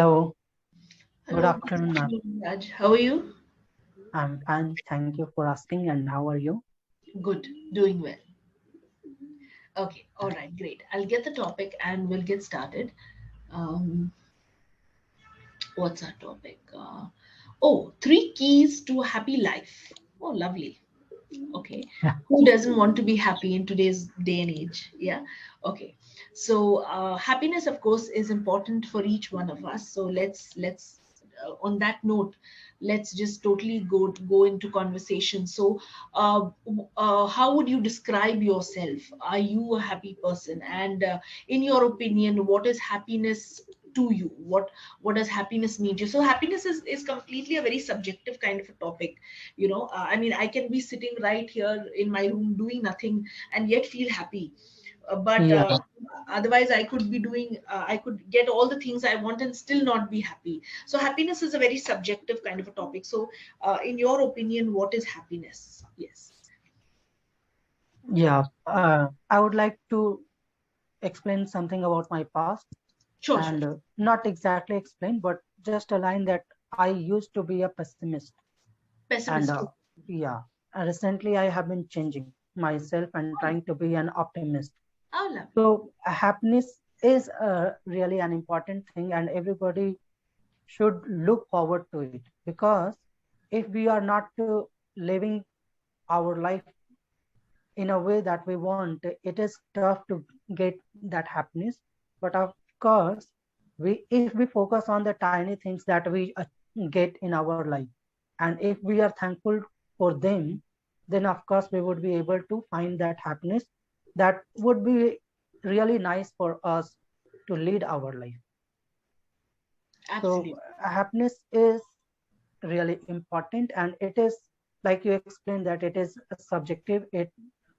Hello, good Hello, good afternoon, ma'am. afternoon, Raj. How are you? I'm fine. Thank you for asking. And how are you? Good, doing well. Okay, all right, great. I'll get the topic and we'll get started. Um, what's our topic? Three keys to a happy life. Oh, lovely. Okay. Yeah, Who doesn't want to be happy in today's day and age? Yeah. Okay. So happiness, of course, is important for each one of us. So let's on that note, let's just totally go into conversation. So how would you describe yourself? Are you a happy person? And in your opinion, what is happiness to you? What does happiness mean to you? So happiness is completely a very subjective kind of a topic. I mean, I can be sitting right here in my room doing nothing and yet feel happy. But yeah, otherwise I could get all the things I want and still not be happy. So happiness is a very subjective kind of a topic. So in your opinion, what is happiness? Yes. yeah. I would like to explain something about my past Sure, sure. and not exactly explain, but just a line that I used to be a pessimist. And Pessimist. yeah, recently I have been changing myself and Oh, trying to be an optimist. oh, lovely. So, happiness is really an important thing, and everybody should look forward to it because if we are not living our life in a way that we want, it is tough to get that happiness. But of course, if we focus on the tiny things that we get in our life, and if we are thankful for them, then of course we would be able to find that happiness that would be really nice for us to lead our life. So Absolutely. happiness is really important, and it is like you explained that it is subjective. It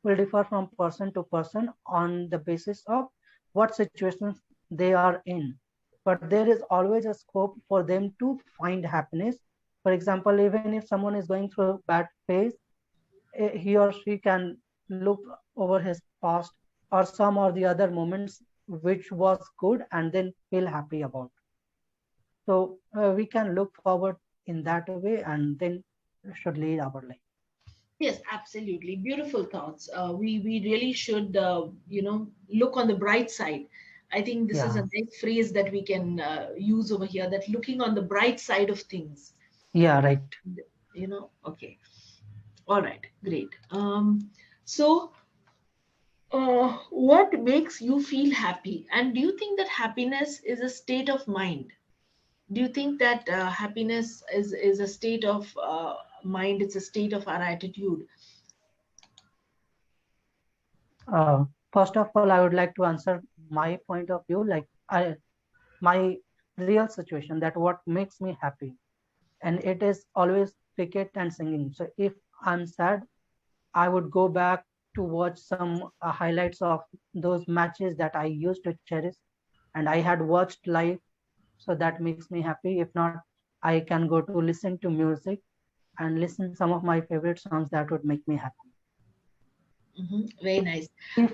will differ from person to person on the basis of what situations they are in, but there is always a scope for them to find happiness. For example, even if someone is going through a bad phase, he or she can look over his past or some or the other moments which was good and then feel happy about. So we can look forward in that way and then should lead our life. Yes, absolutely. Beautiful thoughts. We really should, look on the bright side. I think this is Yeah, a nice phrase that we can use over here, that looking on the bright side of things. yeah, right. Okay. All right, great. So, what makes you feel happy? And do you think that happiness is a state of mind? Do you think that happiness is a state of mind? It's a state of our attitude. First of all, I would like to answer my point of view, like my real situation, that what makes me happy, and it is always cricket and singing. So if I'm sad, I would go back to watch some highlights of those matches that I used to cherish and I had watched live. So that makes me happy. If not, I can go to listen to music and listen some of my favorite songs that would make me happy. Very nice. If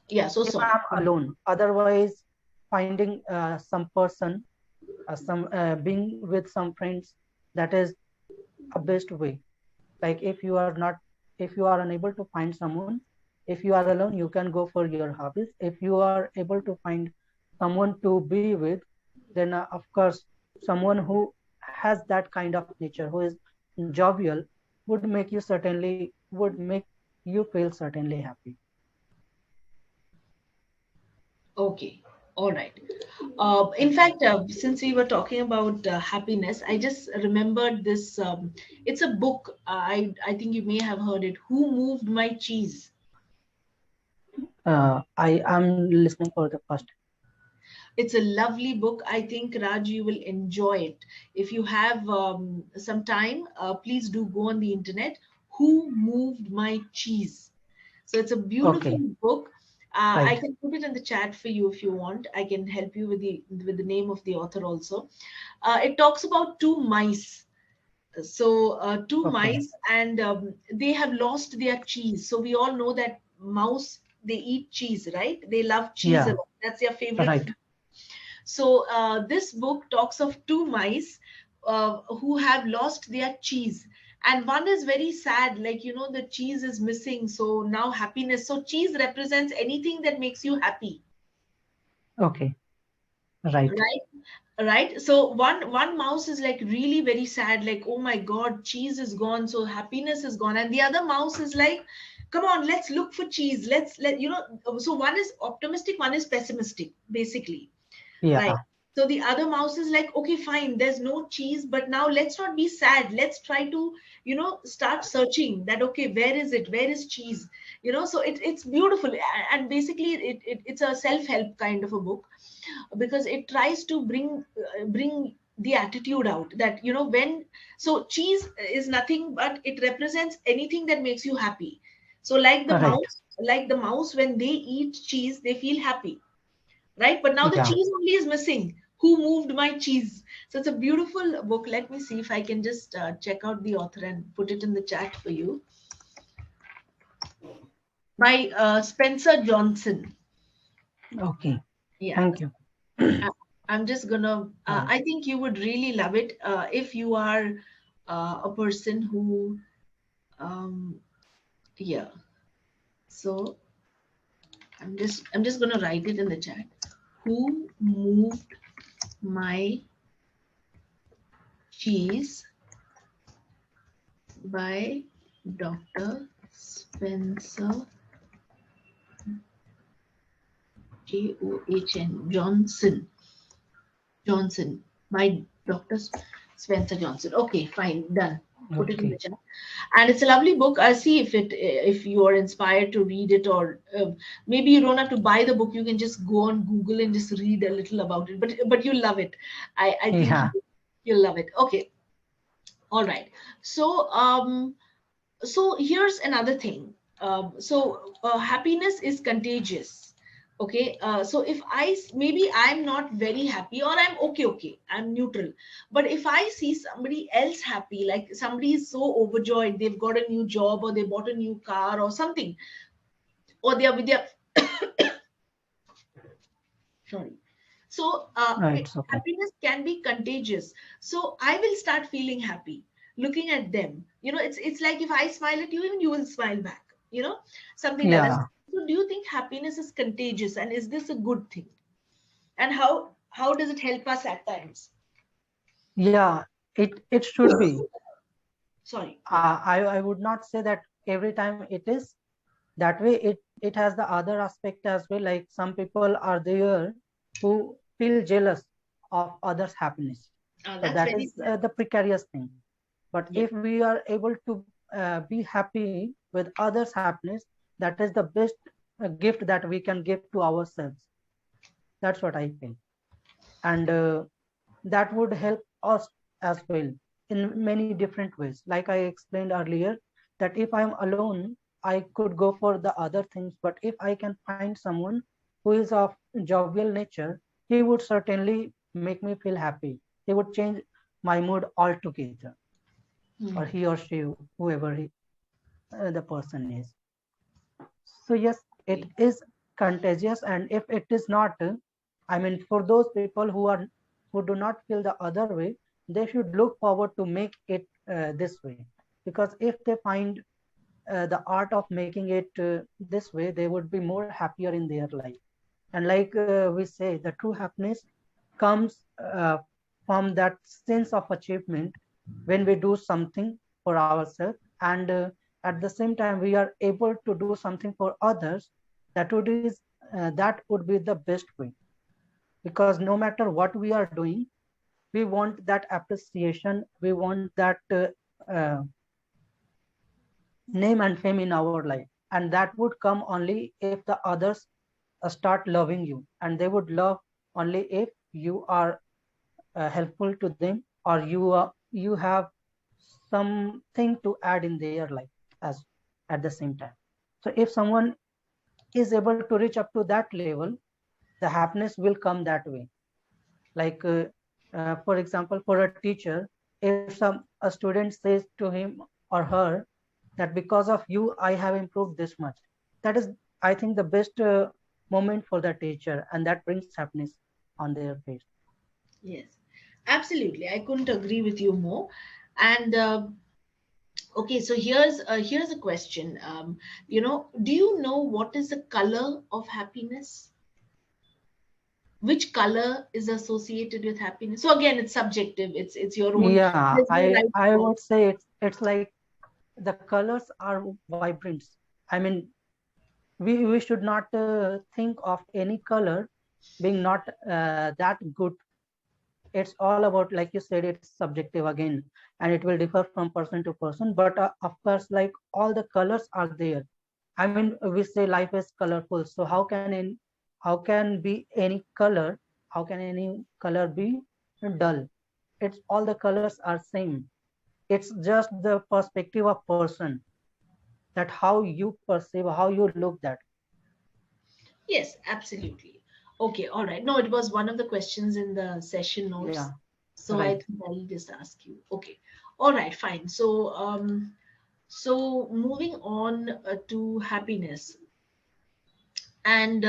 Yeah, so if sorry. I'm alone, otherwise finding some person, some being with some friends, that is a best way. Like if you are unable to find someone, if you are alone, you can go for your hobbies. If you are able to find someone to be with, then of course someone who has that kind of nature, who is jovial, would make you feel certainly happy. Okay, all right. In fact, since we were talking about happiness, I just remembered this. It's a book. I think you may have heard it. Who moved my cheese? I am listening for the first. It's a lovely book. I think Raj, you will enjoy it. If you have some time, please do go on the internet. Who moved my cheese? So it's a beautiful Okay, book. I right. can put it in the chat for you if you want. I can help you with the name of the author also. It talks about two mice. So two Okay, mice, and they have lost their cheese. So we all know that mouse, they eat cheese, right? They love cheese a yeah, lot. That's their favorite right. food. So this book talks of two mice who have lost their cheese, and one is very sad, like, the cheese is missing, so now happiness. So cheese represents anything that makes you happy, Okay. Right. right? So one mouse is like really very sad, like, oh my god, cheese is gone, so happiness is gone. And the other mouse is like, come on, let's look for cheese, let so one is optimistic, one is pessimistic, basically. Right. Yeah. So the other mouse is like, okay, fine, there's no cheese, but now let's not be sad. Let's try to, start searching that, okay, where is it? Where is cheese? So it's beautiful. And basically, it's a self-help kind of a book, because it tries to bring the attitude out that, when, so cheese is nothing but it represents anything that makes you happy. So Right. like the mouse, when they eat cheese, they feel happy, right? But now the Yeah. cheese only is missing. Who moved my cheese? So it's a beautiful book. Let me see if I can just check out the author and put it in the chat for you. By Spencer Johnson. Okay. Yeah. Thank you. I- I'm just gonna. Right. I think you would really love it if you are a person who. Um, yeah. So I'm just gonna write it in the chat. Who moved my cheese by Dr. Spencer John Johnson. Johnson. By Dr. Spencer Johnson. Okay, fine, done. Put it in the Okay. chat. And it's a lovely book. I'll see if you are inspired to read it, or maybe you don't have to buy the book. You can just go on Google and just read a little about it. But you'll love it. I think Yeah. you'll love it. Okay, all right. So so here's another thing. Happiness is contagious. Okay, so if maybe I'm not very happy, or I'm okay, I'm neutral, but if I see somebody else happy, like somebody is so overjoyed, they've got a new job, or they bought a new car or something, or they are with their sorry. So It's okay. happiness can be contagious. So I will start feeling happy looking at them. It's like if I smile at you, even you will smile back. Something like that. Yeah. So do you think happiness is contagious, and is this a good thing? And how does it help us at times? Yeah. It should be. Sorry. Yeah. I would not say that every time it is that way. It has the other aspect as well. Like some people are there who feel jealous of others' happiness. So That's that very is sad. the precarious thing. But Yeah. if we are able to be happy with others' happiness, that is the best gift that we can give to ourselves. That's what I feel. And that would help us as well in many different ways. Like I explained earlier, that if I'm alone, I could go for the other things, but if I can find someone who is of jovial nature, he would certainly make me feel happy. He would change my mood altogether, or Hmm. he or she, whoever the person is. So yes, it is contagious, and if it is not, I mean, for those people who do not feel the other way, they should look forward to make it this way, because if they find the art of making it this way, they would be more happier in their life. And like we say, the true happiness comes from that sense of achievement when we do something for ourselves, and at the same time we are able to do something for others. That would be the best way, because no matter what we are doing, we want that appreciation, we want that uh, name and fame in our life, and that would come only if the others start loving you, and they would love only if you are helpful to them, or you have something to add in their life as at the same time. So if someone is able to reach up to that level, the happiness will come that way. Like for example, for a teacher, if a student says to him or her that because of you I have improved this much, that is, I think, the best moment for the teacher, and that brings happiness on their face. Yes, absolutely. I couldn't agree with you more. And okay, so here's a question. Do you know what is the color of happiness? Which color is associated with happiness? So again, it's subjective. It's your own. Yeah, There's no right I or wrong. would say it's like the colors are vibrant. I mean, we should not think of any color being not that good. It's all about, like you said, it's subjective again, and it will differ from person to person. But of course, like all the colors are there. I mean, we say life is colorful, so how can be any color, how can any color be dull? It's all the colors are same. It's just the perspective of person, that how you perceive, how you look that. Yes, absolutely. Okay, all right. No, it was one of the questions in the session Yeah, notes. So I right. think I'll just ask you. Okay. All right, fine. So moving on to happiness. And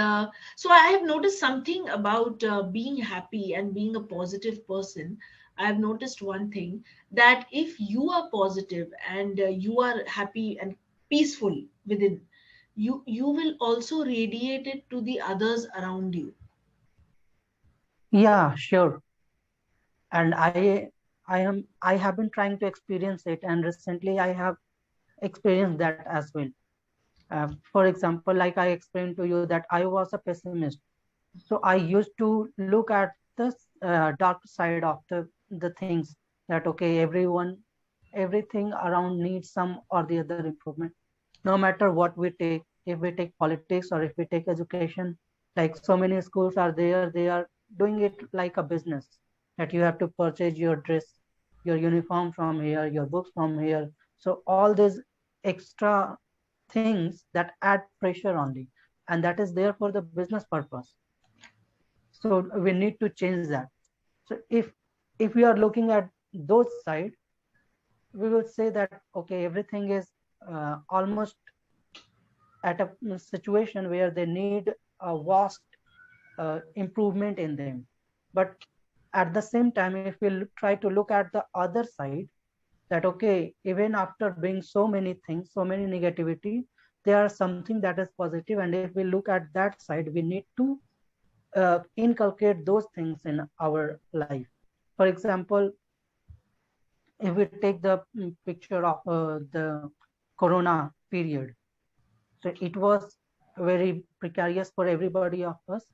so I have noticed something about being happy and being a positive person. I have noticed one thing, that if you are positive and you are happy and peaceful within, you will also radiate it to the others around you. Yeah, sure. And I have been trying to experience it, and recently I have experienced that as well. For example, like I explained to you that I was a pessimist, so I used to look at the dark side of the things, that okay, everything around needs some or the other improvement. No matter what we take, if we take politics or if we take education, like so many schools are there, they are doing it like a business, that you have to purchase your dress, your uniform from here, your books from here. So all these extra things that add pressure only, and that is there for the business purpose. So we need to change that. So if we are looking at those side, we will say that okay, everything is almost at a situation where they need a vast improvement in them. But at the same time, if we try to look at the other side, that okay, even after being so many things, so many negativity, there are something that is positive, and if we look at that side, we need to inculcate those things in our life. For example, if we take the picture of the corona period, so it was very precarious for everybody of us.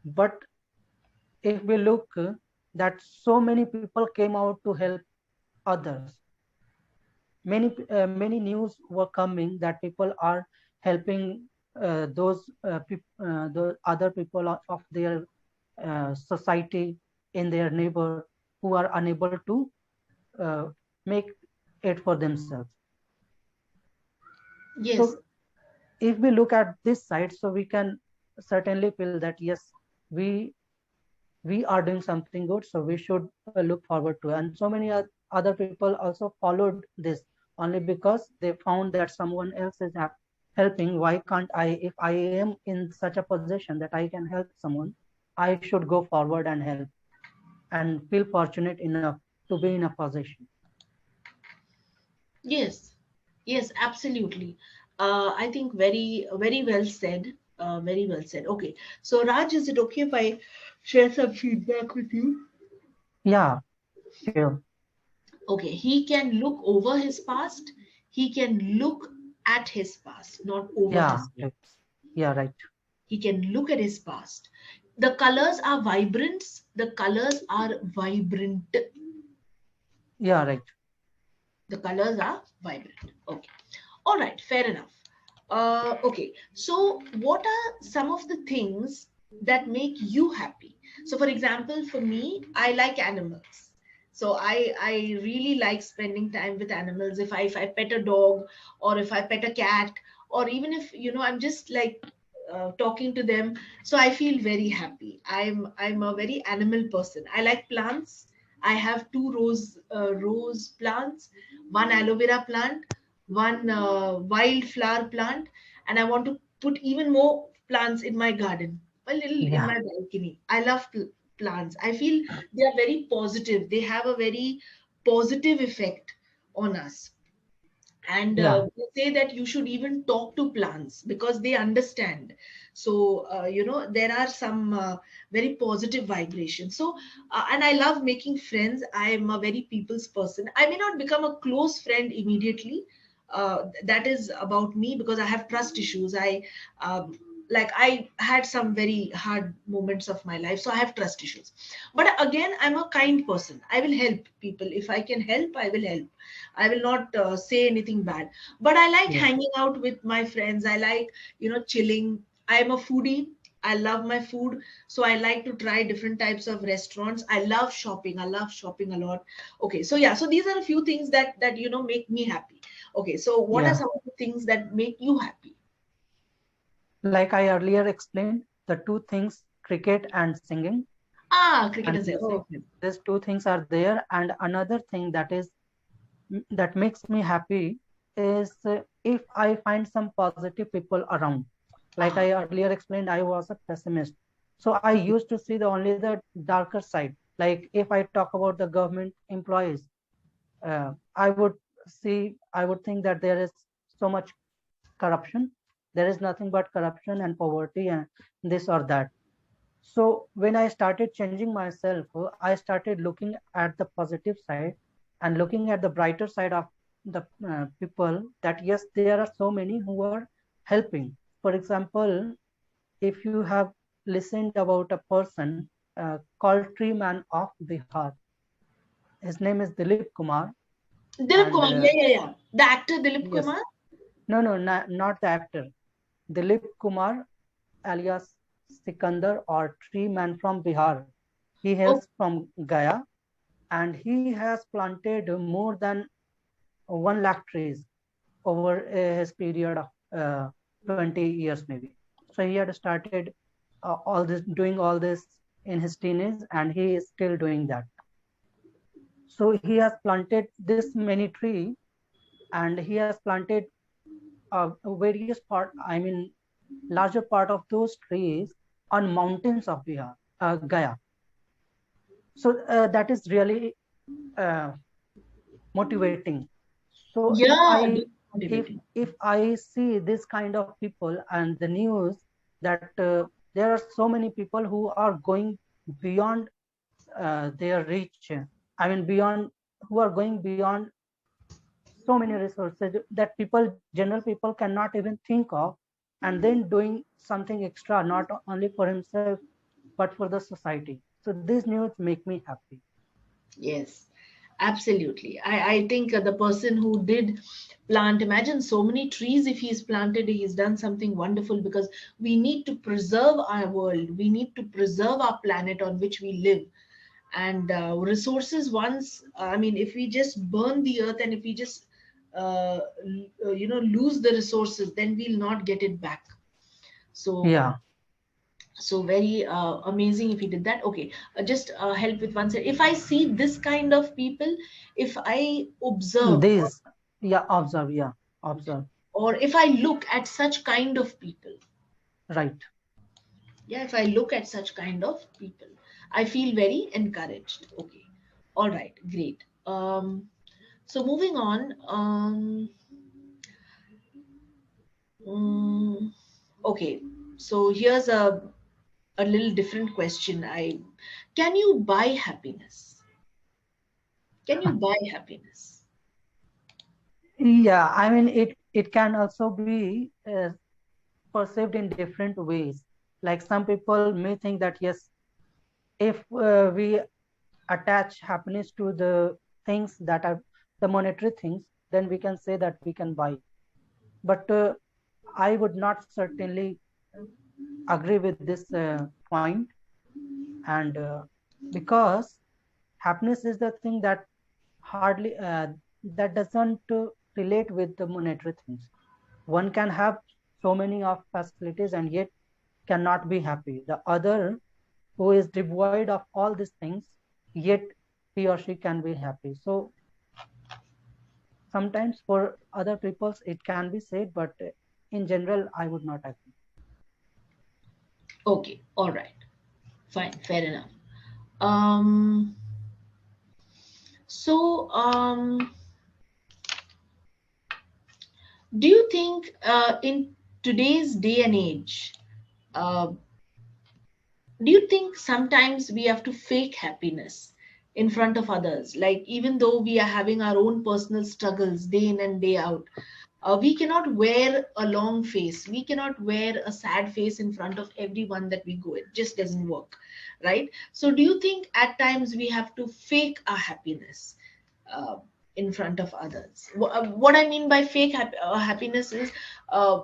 But if we look that so many people came out to help others, many news were coming that people are helping the other people of their society, in their neighbor, who are unable to uh, make it for themselves. Yes. So if we look at this side, so we can certainly feel that yes, we we are doing something good, so we should look forward to it. And so many other people also followed this, only because they found that someone else is helping. Why can't I? If I am in such a position that I can help someone, I should go forward and help, and feel fortunate enough to be in a position. Yes, yes, absolutely. I think very well said. Very well said. Okay, so Raj, is it okay if I share some feedback with you? Yeah, sure. Okay, he can look over his past. He can look at his past, not over Yeah, his past. right. Yeah, right. He can look at his past. The colors are vibrant. The colors are vibrant. Yeah, right. The colors are vibrant. Okay. All right, fair enough. Okay, so what are some of the things that make you happy? So, for example, for me, I like animals. So I really like spending time with animals. If I pet a dog, or if I pet a cat, or even if I'm just like talking to them, so I feel very happy. I'm a very animal person. I like plants. I have two rose plants, one aloe vera plant, one wildflower plant, and I want to put even more plants in my garden. a little in Yeah. my balcony. I love plants. I feel they are very positive. They have a very positive effect on us. And Yeah. they say that you should even talk to plants because they understand. So there are some very positive vibrations. So and I love making friends. I am a very people's person. I may not become a close friend immediately. That is about me because I have trust issues. I had some very hard moments of my life, so I have trust issues. But again, I'm a kind person. I will help people. If I can help, I will help. I will not say anything bad. But I like Yes. hanging out with my friends. I like, chilling. I am a foodie. I love my food. So I like to try different types of restaurants. I love shopping. I love shopping a lot. Okay. So yeah. So these are a few things that make me happy. Okay. So what are Yeah. some of the things that make you happy? Like I earlier explained, the two things, cricket and singing, Ah, cricket and is there. Okay. these two things are there. And another thing that makes me happy is if I find some positive people around. Like Ah, I earlier explained, I was a pessimist. So I used to see the only the darker side. Like if I talk about the government employees, I would think that there is so much corruption. There is nothing but corruption and poverty and this or that. So when I started changing myself, I started looking at the positive side and looking at the brighter side of the people, that yes, there are so many who are helping. For example, if you have listened about a person called Tree Man of Bihar, his name is Dilip Kumar, Dilip and Kumar. Yeah, yeah, yeah. The actor Dilip yes, Kumar. no, not the actor. Dilip Kumar, alias Sikandar or Tree Man from Bihar. He Oh, hails from Gaya, and he has planted more than 1 lakh trees over his period of 20 years maybe. So he had started doing all this in his teenage, and he is still doing that. So he has planted this many tree, and he has planted various part, I mean, larger part of those trees on mountains of Bihar, Gaya. So that is really uh, motivating. So yeah. Motivating. if I see this kind of people and the news that there are so many people who are going beyond their reach, I mean beyond, who are going beyond so many resources that people, general people cannot even think of, and then doing something extra not only for himself but for the society. So these news make me happy. Yes, absolutely. I think the person who did plant, imagine so many trees if he's planted, he's done something wonderful because we need to preserve our world. We need to preserve our planet on which we live. And resources once, I mean, if we just burn the earth and if we just, lose the resources, then we'll not get it back. So Yeah, so very amazing if he did that. Okay, just help with one second. If I see this kind of people, if I observe, these, yeah, observe, yeah, observe, or if I look at such kind of people, right. yeah, if I look at such kind of people, I feel very encouraged. Okay, all right, great. So moving on. Mm, okay, so here's a little different question. I Can you buy happiness? Can you buy happiness? Yeah, I mean, it can also be perceived in different ways. Like some people may think that yes, if we attach happiness to the things that are the monetary things, then we can say that we can buy. But I would not certainly agree with this point, and because happiness is the thing that hardly that doesn't relate with the monetary things. One can have so many of facilities and yet cannot be happy. The other who is devoid of all these things, yet he or she can be happy. So sometimes for other peoples it can be said, but in general, I would not agree. Okay, all right, fine, fair enough. Um, so, do you think in today's day and age, uh, do you think sometimes we have to fake happiness in front of others? Like, even though we are having our own personal struggles day in and day out, we cannot wear a long face. We cannot wear a sad face in front of everyone that we go. It just doesn't work, right? So, do you think at times we have to fake our happiness uh, in front of others? What I mean by fake happiness is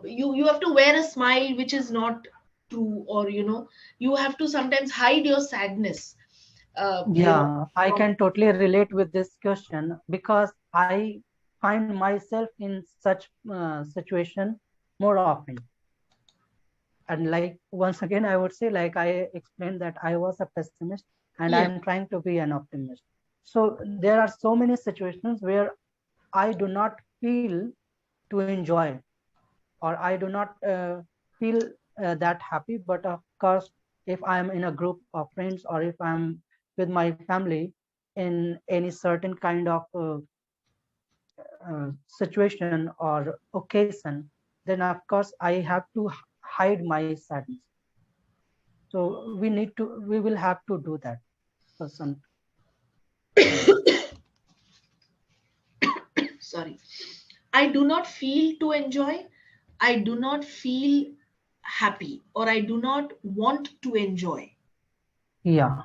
you have to wear a smile which is not true, or you have to sometimes hide your sadness. Yeah, I From can totally relate with this question because I find myself in such situation more often. And like once again, I would say, like I explained that I was a pessimist and I yeah. am trying to be an optimist. So there are so many situations where I do not feel to enjoy, or I do not feel that happy. But of course, if I am in a group of friends or if I'm with my family in any certain kind of situation or occasion, then of course I have to hide my sadness. So we will have to do that for some. Sorry, I do not feel to enjoy. I do not feel happy, or I do not want to enjoy. Yeah,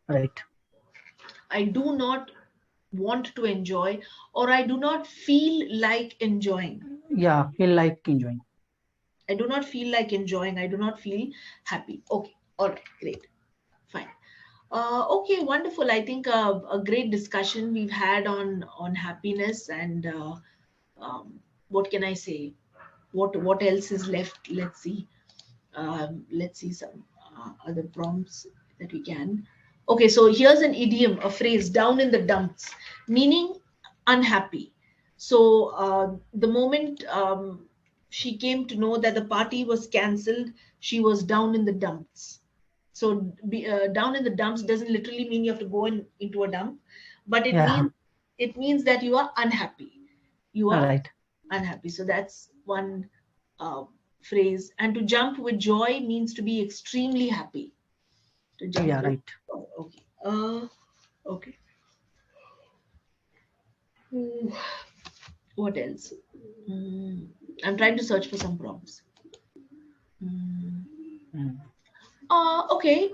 right. I do not want to enjoy, or I do not feel like enjoying. Yeah, feel like enjoying. I do not feel like enjoying. I do not feel happy. Okay, all right, great, fine. Okay, wonderful. I think a great discussion we've had on happiness, and what can I say? What else is left? Let's see some other prompts that we can. Okay, so here's an idiom, a phrase, down in the dumps, meaning unhappy. So the moment she came to know that the party was cancelled, she was down in the dumps. So down in the dumps doesn't literally mean you have to go into a dump, but it Yeah, means that you are unhappy. You are right. unhappy. So that's one uh, phrase. And to jump with joy means to be extremely happy. To jump Yeah, with right. joy. Okay. Okay. Hmm, what else? Hmm, I'm trying to search for some prompts. Hmm. Mm. Okay.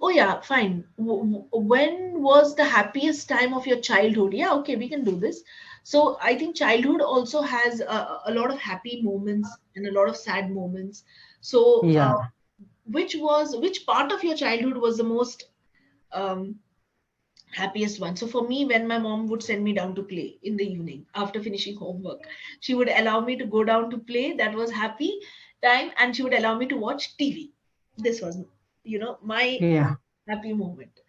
Oh yeah, fine. When was the happiest time of your childhood? Yeah, okay, we can do this. So I think childhood also has a lot of happy moments and a lot of sad moments. So Yeah. which part of your childhood was the most um, happiest one? So for me, when my mom would send me down to play in the evening after finishing homework, she would allow me to go down to play. That was happy time, and she would allow me to watch TV. This was, my Yeah. happy moment.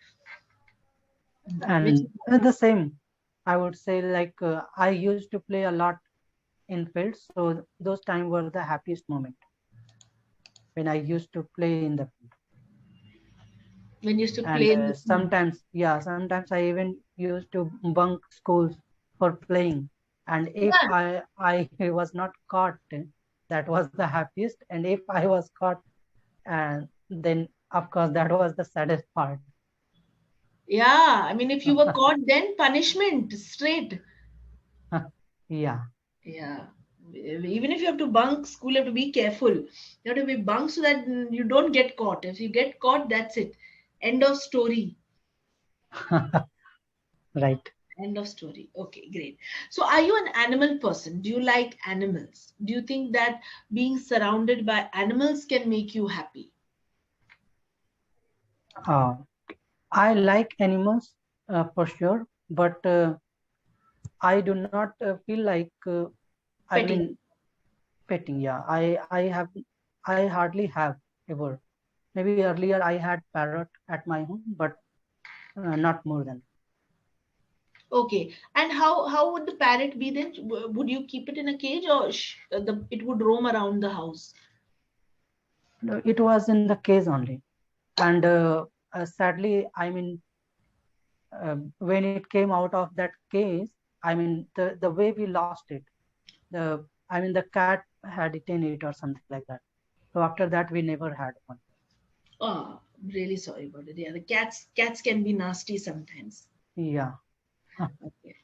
Which And the same, I would say, like I used to play a lot in fields, so those time were the happiest moment when I used to play in the field. when you used to And play in the field. sometimes, yeah, sometimes I even used to bunk schools for playing. And if Yeah, I was not caught, that was the happiest. And if I was caught, and then of course that was the saddest part. yeah. I mean, if you were caught, then punishment straight. Yeah. Yeah. Even if you have to bunk school, you have to be careful. You have to be bunk so that you don't get caught. If you get caught, that's it. End of story. Right. End of story. Okay, great. So, are you an animal person? Do you like animals? Do you think that being surrounded by animals can make you happy? uh, I like animals for sure, but I do not feel like I Petting. mean petting. Yeah, I have I hardly have ever. Maybe earlier I had parrot at my home, but not more than. Okay. And how would the parrot be then? Would you keep it in a cage, or it would roam around the house? It was in the case only. And sadly, I mean, when it came out of that case, I mean, the way we lost it, I mean, the cat had eaten it or something like that. So after that, we never had one. Oh, really sorry about it. Yeah, the cats can be nasty sometimes. Yeah. Huh. Okay.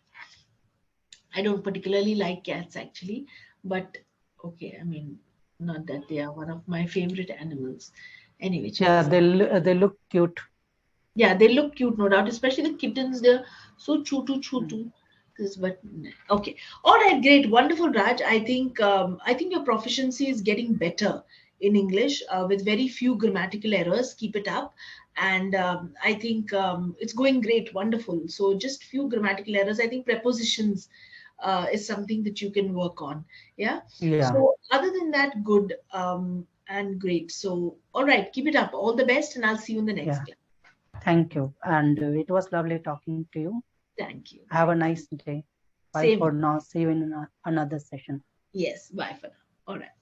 I don't particularly like cats actually, but okay, I mean, not that they are one of my favorite animals. Anyway, Yeah, just they look cute. yeah, they look cute, no doubt, especially the kittens. They're so Mm. choo. But okay, all right, great, wonderful, Raj. I think your proficiency is getting better in English with very few grammatical errors. Keep it up, and I think it's going great, wonderful. So just few grammatical errors. I think prepositions is something that you can work on. Yeah. Yeah, So other than that, good and great. So all right, keep it up. All the best, and I'll see you in the next yeah. class. Thank you. And it was lovely talking to you. Thank you. Have a nice day. Bye Same. for now. See you in another session. Yes. Bye for now. All right.